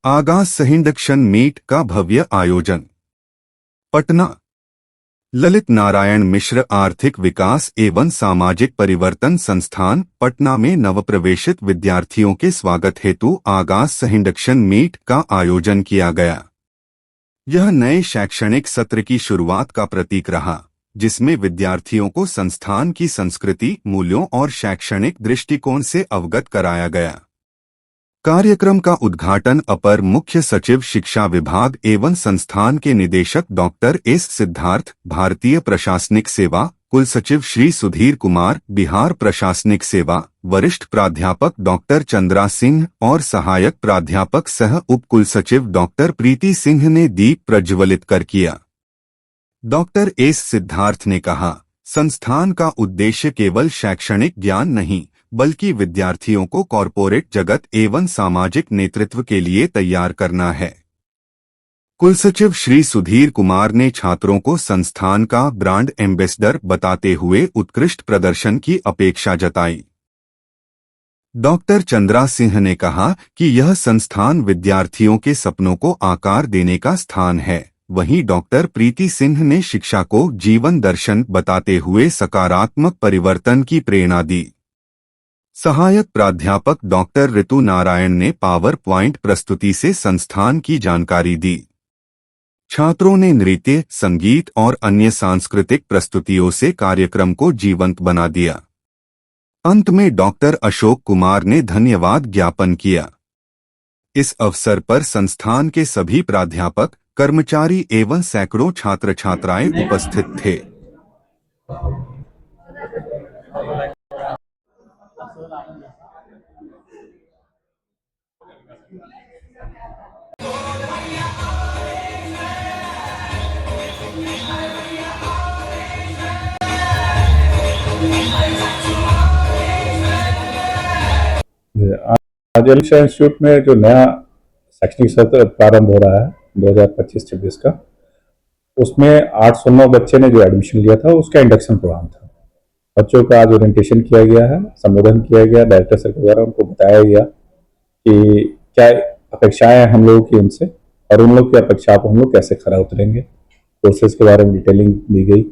आगाज सहिंडक्शन मीट का भव्य आयोजन। पटना। ललित नारायण मिश्र आर्थिक विकास एवं सामाजिक परिवर्तन संस्थान पटना में नवप्रवेशित विद्यार्थियों के स्वागत हेतु आगाज सहिंडक्शन मीट का आयोजन किया गया। यह नए शैक्षणिक सत्र की शुरुआत का प्रतीक रहा, जिसमें विद्यार्थियों को संस्थान की संस्कृति, मूल्यों और शैक्षणिक दृष्टिकोण से अवगत कराया गया। कार्यक्रम का उद्घाटन अपर मुख्य सचिव शिक्षा विभाग एवं संस्थान के निदेशक डॉक्टर एस सिद्धार्थ, भारतीय प्रशासनिक सेवा कुलसचिव श्री सुधीर कुमार, बिहार प्रशासनिक सेवा वरिष्ठ प्राध्यापक डॉक्टर चंद्रा सिंह और सहायक प्राध्यापक सह उप कुलसचिव डॉक्टर प्रीति सिंह ने दीप प्रज्वलित कर किया। डॉक्टर एस सिद्धार्थ ने कहा, संस्थान का उद्देश्य केवल शैक्षणिक ज्ञान नहीं, बल्कि विद्यार्थियों को कॉरपोरेट जगत एवं सामाजिक नेतृत्व के लिए तैयार करना है। कुलसचिव श्री सुधीर कुमार ने छात्रों को संस्थान का ब्रांड एम्बेसडर बताते हुए उत्कृष्ट प्रदर्शन की अपेक्षा जताई। डॉक्टर चंद्रा सिंह ने कहा कि यह संस्थान विद्यार्थियों के सपनों को आकार देने का स्थान है। वहीं डॉक्टर प्रीति सिंह ने शिक्षा को जीवन दर्शन बताते हुए सकारात्मक परिवर्तन की प्रेरणा दी। सहायक प्राध्यापक डॉक्टर ऋतु नारायण ने पावर प्वाइंट प्रस्तुति से संस्थान की जानकारी दी। छात्रों ने नृत्य, संगीत और अन्य सांस्कृतिक प्रस्तुतियों से कार्यक्रम को जीवंत बना दिया। अंत में डॉक्टर अशोक कुमार ने धन्यवाद ज्ञापन किया। इस अवसर पर संस्थान के सभी प्राध्यापक, कर्मचारी एवं सैकड़ों छात्र छात्राएं उपस्थित थे। आज एलिशा इंस्टीट्यूट में जो नया शैक्षणिक सत्र प्रारंभ हो रहा है 2025-26 का, उसमें 809 बच्चे ने जो एडमिशन लिया था उसका इंडक्शन प्रोग्राम था। बच्चों का आज ओरिएंटेशन किया गया है, संबोधन किया गया, डायरेक्टर सर के द्वारा उनको बताया गया कि क्या अपेक्षाएं हम लोगों की उनसे और उन लोग की अपेक्षाओं पर हम लोग कैसे खरा उतरेंगे। कोर्सेज के बारे में डिटेलिंग दी गई,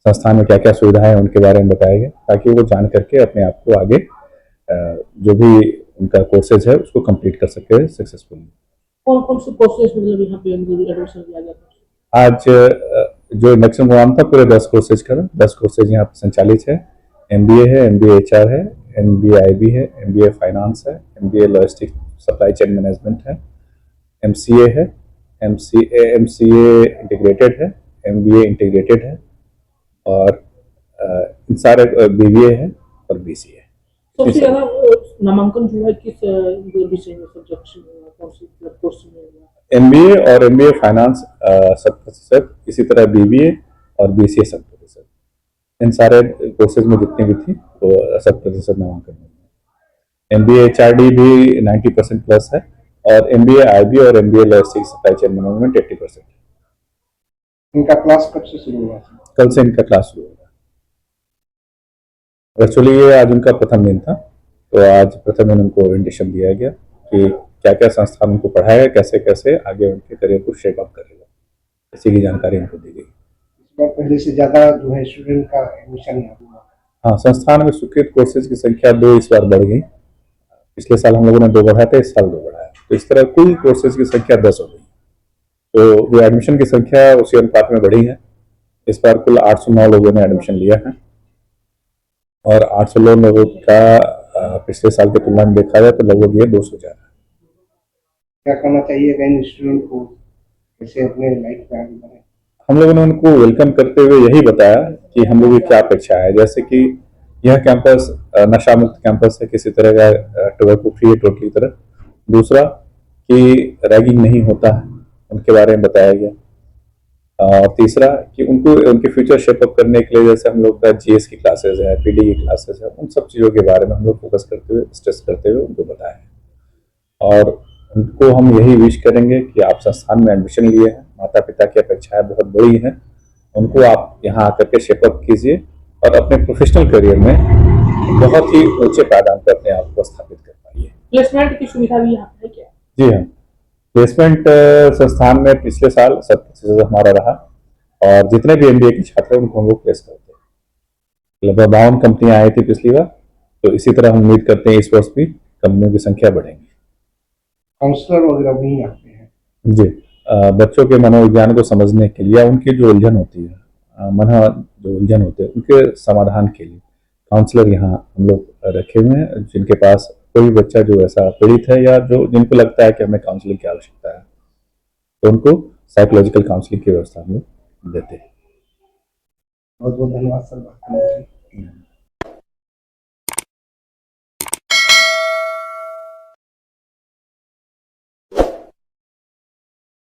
संस्थान में क्या क्या सुविधाएं हैं उनके बारे में बताया गया, ताकि वो जान करके अपने आप को आगे जो भी उनका कोर्सेज है उसको कंप्लीट कर सके सक्सेसफुली। कौन कौन से कोर्सेज मतलब यहाँ पे एडमिशन लिया गया था? आज जो इंडक्शन प्रोग्राम था पूरे 10 कोर्सेज का, 10 कोर्सेज यहाँ पे संचालित है। MBA है, MBA HR है, MBA IB है, MBA फाइनेंस है, MBA logistic supply chain management है, MCA है, MCA इंटीग्रेटेड है, MBA इंटीग्रेटेड है और इन सारे BBA है और BCA है। सबसे ज्यादा नामांकन जो है किस विषय में, सब्जेक्ट कौन सी कोर्स में? MBA और MBA फाइनेंस 100%, इसी तरह BBA और BCA 100%। इन सारे कोर्सेज में जितनी भी थी वो 100% नामांकन है। MBA HRD भी 90% प्लस है और MBA IB और MBA logistics supply chain management 80%। इनका क्लास कब से शुरू हुआ? कल से इनका क्लास शुरू होगा। एक्चुअली ये आज उनका प्रथम दिन था, तो आज प्रथम दिन उनको ओरिएंटेशन दिया गया कि क्या क्या संस्थान उनको पढ़ाएगा, कैसे कैसे आगे उनके करियर को शेप अप करेगा, इसी की जानकारी उनको दी गई। इस बार पहले से ज़्यादा जो है स्टूडेंट का एडमिशन हुआ। हाँ, संस्थान में स्वीकृत कोर्सेज की संख्या 2 इस बार बढ़ गई। पिछले साल हम लोगों ने 2 बढ़ाया था, इस साल 2 बढ़ाया, तो इस तरह कुल कोर्सेज की संख्या 10 हो गई। तो जो एडमिशन की संख्या उसी अनुपात में बढ़ी है। इस बार कुल 809 लोगों ने एडमिशन लिया है और 809 लोगों का पिछले साल की तुलना में देखा जाए तो लगभग ये 200 ज़्यादा। क्या करना चाहिए इन स्टूडेंट को, कैसे अपने लाइफ में आगे बढ़े? हम लोगों ने उनको वेलकम करते हुए यही बताया कि हम लोगों की क्या अपेक्षा है। जैसे कि यह कैंपस नशा मुक्त कैंपस है, किसी तरह का टोबैको फ्री है टोटली तरह। दूसरा कि रैगिंग नहीं होता है, उनके बारे में बताया गया। और तीसरा कि उनको उनके फ्यूचर शेपअप करने के लिए जैसे हम लोग का GS की क्लासेज है, PD की क्लासेज है, उन सब चीज़ों के बारे में हम लोग फोकस करते हुए, स्ट्रेस करते हुए उनको बताया। और उनको हम यही विश करेंगे कि आप संस्थान में एडमिशन लिए हैं, माता पिता की अपेक्षाएं बहुत बड़ी हैं, उनको आप यहाँ आकर के शेपअप कीजिए और अपने प्रोफेशनल करियर में बहुत ही ऊंचे पायदान पर अपने आप को स्थापित कर पाइए। प्लेसमेंट की सुविधा भी यहाँ है क्या? जी हाँ, प्लेसमेंट संस्थान में पिछले साल 70% हमारा रहा, और जितने भी एमबीए के छात्र हैं उनको हम लोग प्लेस करते हैं। लगभग 52 कंपनियां आई थी पिछली बार, तो इसी तरह हम उम्मीद करते हैं इस वर्ष भी कंपनियों की संख्या बढ़ेगी। काउंसलर वगैरह भी आते हैं? जी, बच्चों के मनोविज्ञान को समझने के लिए, उनकी जो उलझन होती है, जो उलझन होते हैं उनके समाधान के लिए काउंसलर यहाँ हम लोग रखे हुए हैं, जिनके पास कोई बच्चा जो ऐसा पीड़ित है या जो जिनको लगता है कि हमें काउंसलिंग की आवश्यकता है, तो उनको साइकोलॉजिकल काउंसलिंग की व्यवस्था हम लोग देते हैं। बहुत बहुत धन्यवाद सर बात करने के लिए।